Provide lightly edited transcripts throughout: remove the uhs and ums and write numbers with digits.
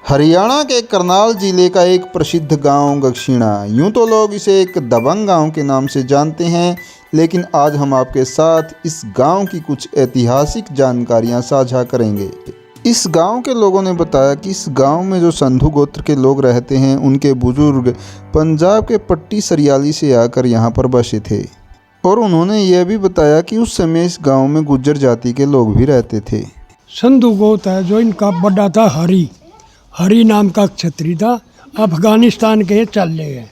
हरियाणा के करनाल जिले का एक प्रसिद्ध गांव गगशिणा, यूं तो लोग इसे एक दबंग गांव के नाम से जानते हैं, लेकिन आज हम आपके साथ इस गांव की कुछ ऐतिहासिक जानकारियां साझा करेंगे। इस गांव के लोगों ने बताया कि इस गांव में जो संधू गोत्र के लोग रहते हैं, उनके बुजुर्ग पंजाब के पट्टी सरियाली से आकर यहाँ पर बसे थे। और उन्होंने यह भी बताया कि उस समय इस गाँव में गुज्जर जाति के लोग भी रहते थे। संधू गोत्र है जो इनका बड़ा था हरी नाम का क्षत्रिय था। अफगानिस्तान के चले गए,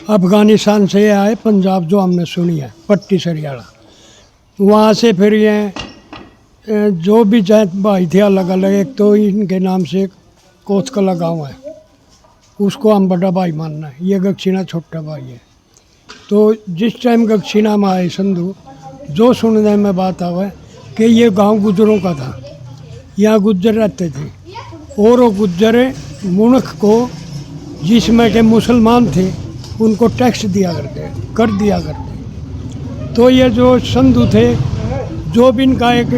अफगानिस्तान से आए पंजाब, जो हमने सुनी है पट्टी सरियाला। वहाँ से फिर ये जो भी जात भाई थे अलग अलग, एक तो इनके नाम से कोतकला गाँव है, उसको हम बड़ा भाई मानना है, ये गगशिणा छोटा भाई है। तो जिस टाइम गगशिणा में आए संधू, जो सुनने में बात आवे कि ये गांव गुज्जरों का था, यहाँ गुज्जर रहते थे और वो गुज्जर मुल्क को जिसमें के मुसलमान थे उनको टैक्स कर दिया करते। तो ये जो संधू थे, जो भी इनका एक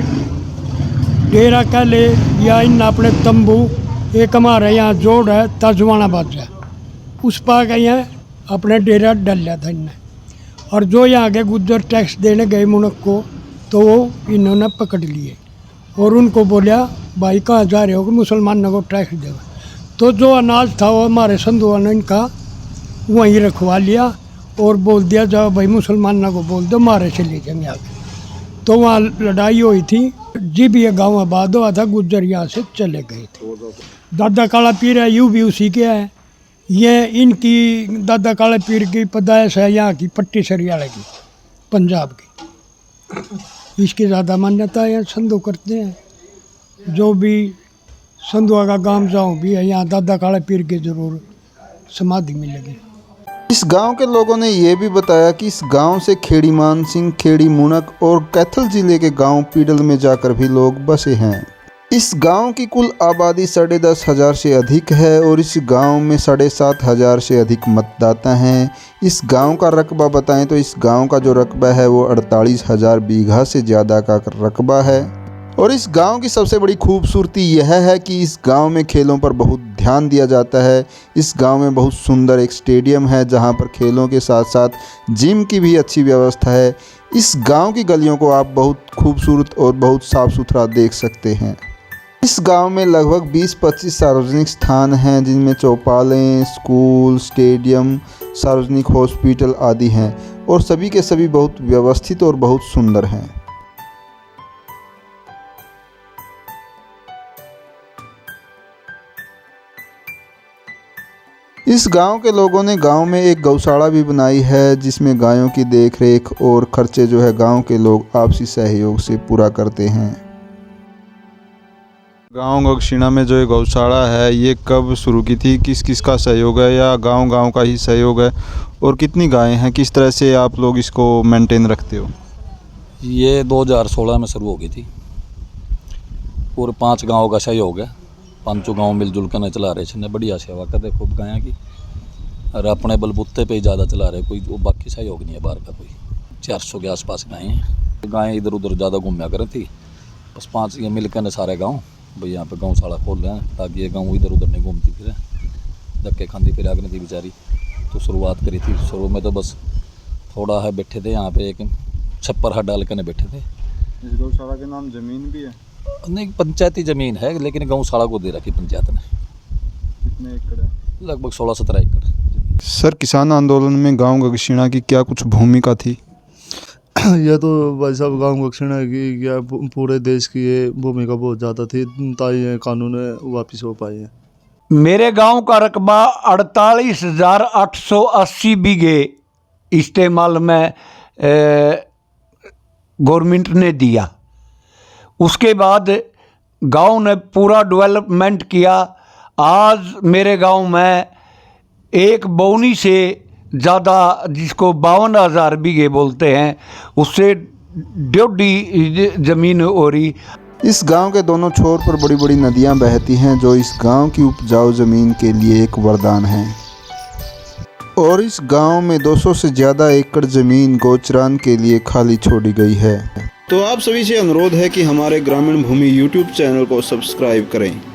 डेरा कह ले या इन अपने तंबू, एक हमारे यहाँ जोड़ है तजवाना बाजा, उस पा के यहाँ अपने डेरा डल लिया था इनने। और जो यहाँ के गुज्जर टैक्स देने गए मुल्क को, तो वो इन्होंने पकड़ लिए और उनको बोला भाई कहाँ जा रहे हो कि मुसलमान को टैक्स देगा। तो जो अनाज था वो हमारे संधुओं ने इनका वहीं रखवा लिया और बोल दिया जाओ भाई मुसलमान को बोल दो मारे चले जाएंगे आगे। तो वहाँ लड़ाई हुई थी, जब ये गाँव आबाद हुआ था गुज्जर यहाँ से चले गए थे। दादा काला पीर है, यूँ भी उसी के है। ये इनकी दादा काला पीर की पैदाइश है यहाँ की पट्टी सरियाला की, पंजाब की। इसकी ज़्यादा मान्यता है, संधू करते हैं। जो भी संधुआ का गांव जाऊँ भी है, यहाँ दादा काला पीर की जरूर समाधि मिलेगी। इस गांव के लोगों ने यह भी बताया कि इस गांव से खेड़ी मान सिंह, खेड़ी मुनक और कैथल जिले के गांव पीडल में जाकर भी लोग बसे हैं। इस गांव की कुल आबादी 10,500 से अधिक है और इस गांव में 7,500 से अधिक मतदाता हैं। इस गांव का रकबा बताएं तो इस गांव का जो रकबा है वो 48,000 बीघा से ज़्यादा का रकबा है। और इस गांव की सबसे बड़ी खूबसूरती यह है कि इस गांव में खेलों पर बहुत ध्यान दिया जाता है। इस गांव में बहुत सुंदर एक स्टेडियम है जहां पर खेलों के साथ साथ जिम की भी अच्छी व्यवस्था है। इस गांव की गलियों को आप बहुत खूबसूरत और बहुत साफ़ सुथरा देख सकते हैं। इस गांव में लगभग 20-25 सार्वजनिक स्थान हैं, जिनमें चौपालें, स्कूल, स्टेडियम, सार्वजनिक हॉस्पिटल आदि हैं और सभी के सभी बहुत व्यवस्थित और बहुत सुंदर हैं। इस गांव के लोगों ने गांव में एक गौशाला भी बनाई है, जिसमें गायों की देखरेख और खर्चे जो है गांव के लोग आपसी सहयोग से पूरा करते हैं। गांव गगशिणा में जो ये गौशाला है, ये कब शुरू की थी, किस किस का सहयोग है या गांव का ही सहयोग है, और कितनी गायें हैं, किस तरह से आप लोग इसको मेंटेन रखते हो? ये 2016 में शुरू हो गई थी और 5 गांव का सहयोग है। 5 गांव मिलजुल कर चला रहे थे, बढ़िया सेवा करते खूब गाया की, और अपने बलबूते पे ही ज़्यादा चला रहे, कोई वो बाकी सहयोग नहीं है बाहर का। कोई 400 के आसपास गायें हैं। गायें इधर उधर ज़्यादा घूमया करें थी, बस 5 ये मिलकर ने सारे गाँव भाई यहाँ पे गौशाला खोल रहे हैं, ताकि ये गाँव इधर उधर नहीं घूमती फिर धक्के खाती फिर आगे थी बेचारी। तो शुरुआत करी थी, शुरू में तो बस थोड़ा है बैठे थे यहाँ पे, एक छप्पर हाथ डाल कर बैठे थे। इस गौशाला के नाम ज़मीन भी है? नहीं, पंचायती ज़मीन है, लेकिन गौशाला को दे रखी पंचायत ने। कितने एकड़ है? लगभग 16-17 एकड़। सर, किसान आंदोलन में गांव गगशिणा की क्या कुछ भूमिका थी? यह तो भाई साहब गांव गगशिणा की क्या पूरे देश की ये भूमिका बहुत ज़्यादा थी, ताकि ये कानून वापस हो पाए हैं। मेरे गांव का रकबा 48,880 बीघे इस्तेमाल में गवर्नमेंट ने दिया। उसके बाद गांव ने पूरा डेवलपमेंट किया। आज मेरे गांव में एक बौनी से ज़्यादा, जिसको 52,000 बीघे बोलते हैं, उससे 1.5 ज़मीन हो रही। इस गांव के दोनों छोर पर बड़ी बड़ी नदियां बहती हैं, जो इस गांव की उपजाऊ ज़मीन के लिए एक वरदान है। और इस गांव में 200 से ज़्यादा एकड़ ज़मीन गोचरान के लिए खाली छोड़ी गई है। तो आप सभी से अनुरोध है कि हमारे ग्रामीण भूमि YouTube चैनल को सब्सक्राइब करें।